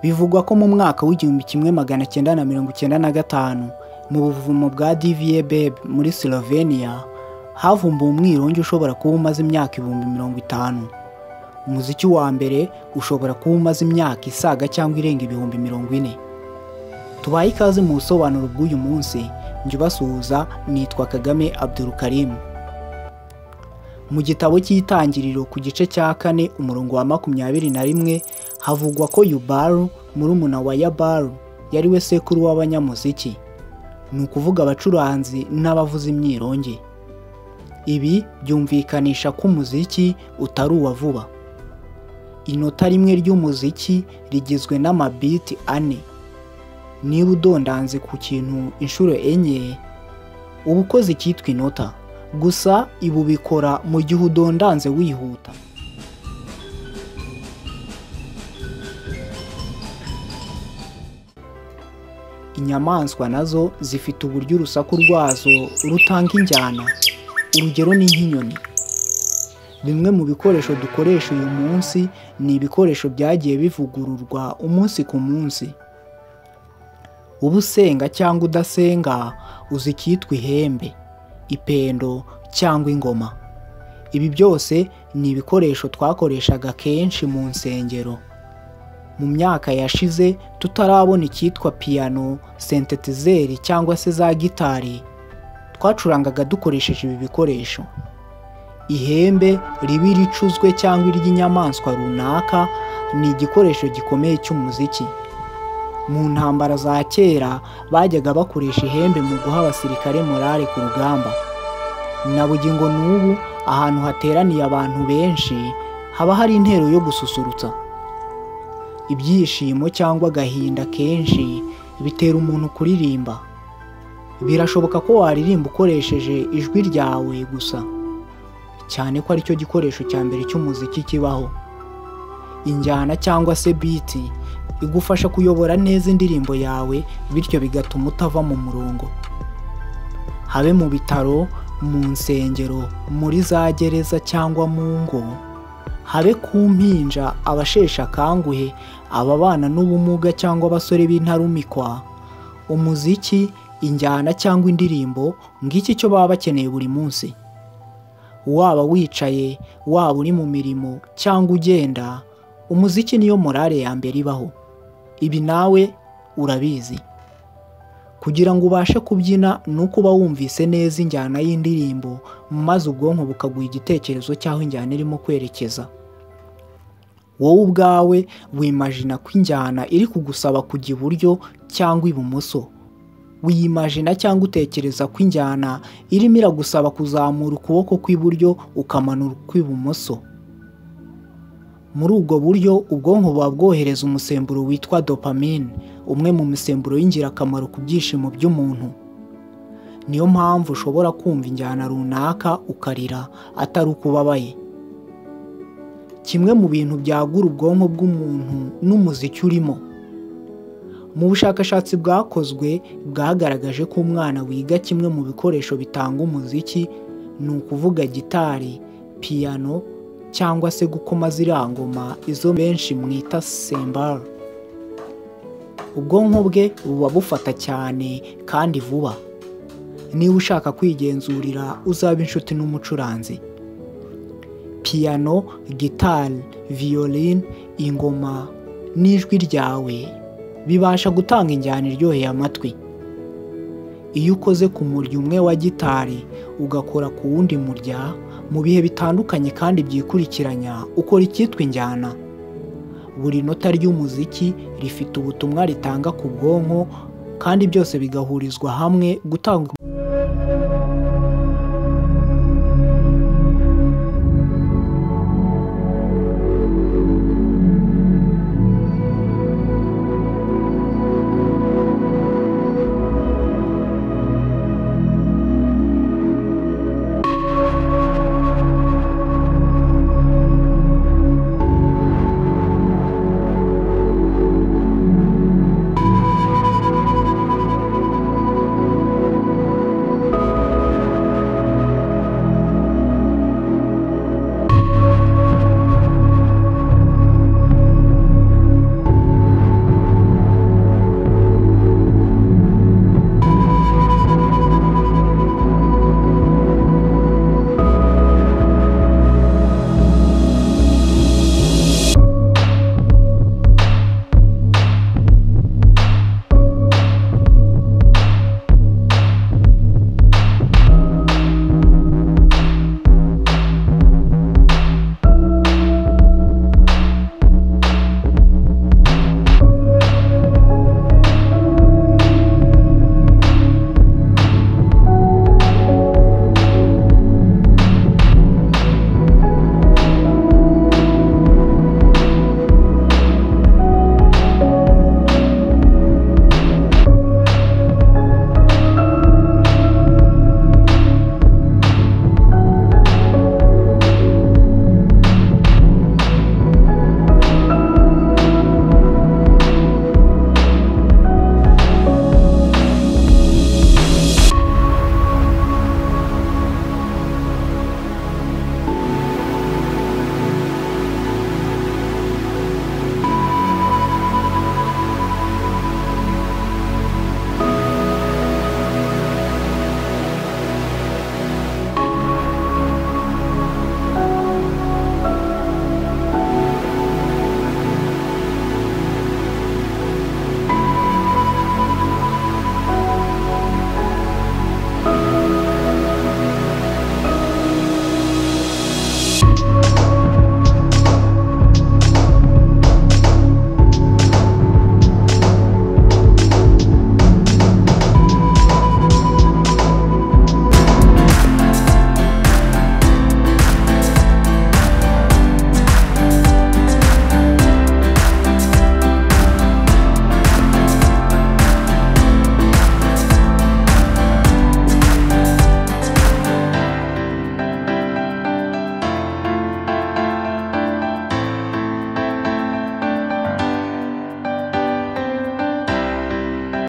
Bivugwa ko mu mwaka w'1995 mu buvumo bwa Divie Bebe muri Slovenia havumbuwe umwirongi ushobora kuba umaze imyaka 50,000. Umuziki wa mbere ushobora kuba umaze imyaka isaga cyangwa irenga 40,000. Tubaye ikaze mu busobanuro bw'uyu munsi, njye basuhuza nitwa Kagame Abdul Karim. Mu gitabo cy'itangiriro ku gice cya 4 umurongo wa 21 havugwa ko Yubalu murumuna wa Yabalu yari we sekuru w'abanyamuziki, ni ukuvuga abacuranzi n'abavuza imyirongi. Ibi byumvikanisha ko umuziki utari uwa vuba. Inota rimwe ry'umuziki rigizwe n'amabiti 4. Niba udondanze ku kintu inshuro enye uba ukoze icyitwa inota, gusa ibu bikora mu gihe udondanze wihuta. Inyamaswa nazo zifite uburyo urusaku rwazo rutanga injyana, urugero ni nk'inyoni. Bimwe mu bikoresho dukoresha uyu munsi ni ibikoresho byagiye bivugururwa umunsi ku munsi. Uba usenga cyangwa udasenga uzi icyitwa ihembe, ipendo cyangwa ingoma. Ibi byose ni ibikoresho twakoreshaga kenshi mu nsengero. Mu myaka yashize tutarabona icyitwa piano, synthesizer cyangwa se za gitari, twacurangaga dukoresheje ibi bikoresho. Ihembe ribi ricuzwe cyangwa iry'inyamaswa runaka ni igikoresho gikomeye cy'umuziki. Mu ntambara za kera bajyaga bakoresha ihembe mu guha abasirikare morale ku rugamba. Na bugingo n'ubu ahantu hateraniye abantu benshi haba hari intero yo gususurutsa. Ibyishimo cyangwa agahinda kenshi bitera umuntu kuririmba. Birashoboka ko waririmba ukoresheje ijwi ryawe gusa, cyane ko aricyo gikoresho cya mbere cy'umuziki kibaho. Injyana cyangwa se beat igufasha kuyobora neza indirimbo yawe, bityo bigatuma utava mu murongo. Habe mu bitaro, mu nsengero, muri za gereza cyangwa mu ngo, habe ku mpinja, abashesha kanguhe, ababana n'ubumuga cyangwa abasore b'intarumikwa, umuziki, injyana cyangwa indirimbo ngiki cyo baba bakeneye buri munsi. Waba wicaye, waba uri mu mirimo cyangwa ugenda, umuziki niyo morale ya mbere ibaho. Ibi nawe urabizi. Kugira ngo ubashe kubyina nuko uba wumvise neza injyana y'indirimbo, maze ubwonko bukaguha igitekerezo cy'aho injyana irimo kwerekeza. Wowe ubwawe wimagina ko injyana iri kugusaba kujya iburyo cyangwa ibumoso. Wimagina cyangwa utekereza ko injyana irimo iragusaba kuzamura ukuboko kw'iburyo ukamanura kw'ibumoso. Muri ubwo buryo ubwonko buba bwohereza umusemburo witwa dopamine, umwe mu misemburo y'ingirakamaro ku byishimo by'umuntu. Niyo mpamvu ushobora kumva injyana runaka ukarira atari uko ubabaye. Kimwe mu bintu byagura ubwonko bw'umuntu n'umuziki urimo. Mu bushakashatsi bwakozwe bwagaragaje ko umwana wiga kimwe mu bikoresho bitanga umuziki, ni ukuvuga gitari, piano cyangwa se gukoma ziriya ngoma izo benshi mwita cymbal, ubwonko bwe buba bufata cyane kandi vuba. Niba ushaka kwigenzurira uzaba inshuti n'umucuranzi. Piano, gitari, violin, ingoma n'ijwi ryawe bibasha gutanga injyana iryoheye amatwi. Iyo ukoze ku murya umwe wa gitari ugakora ku wundi murya mu bihe bitandukanye kandi byikurikiranya, ukora icyitwa injyana. Buri nota ry'umuziki rifite ubutumwa ritanga ku bwonko, kandi byose bigahurizwa hamwe gutanga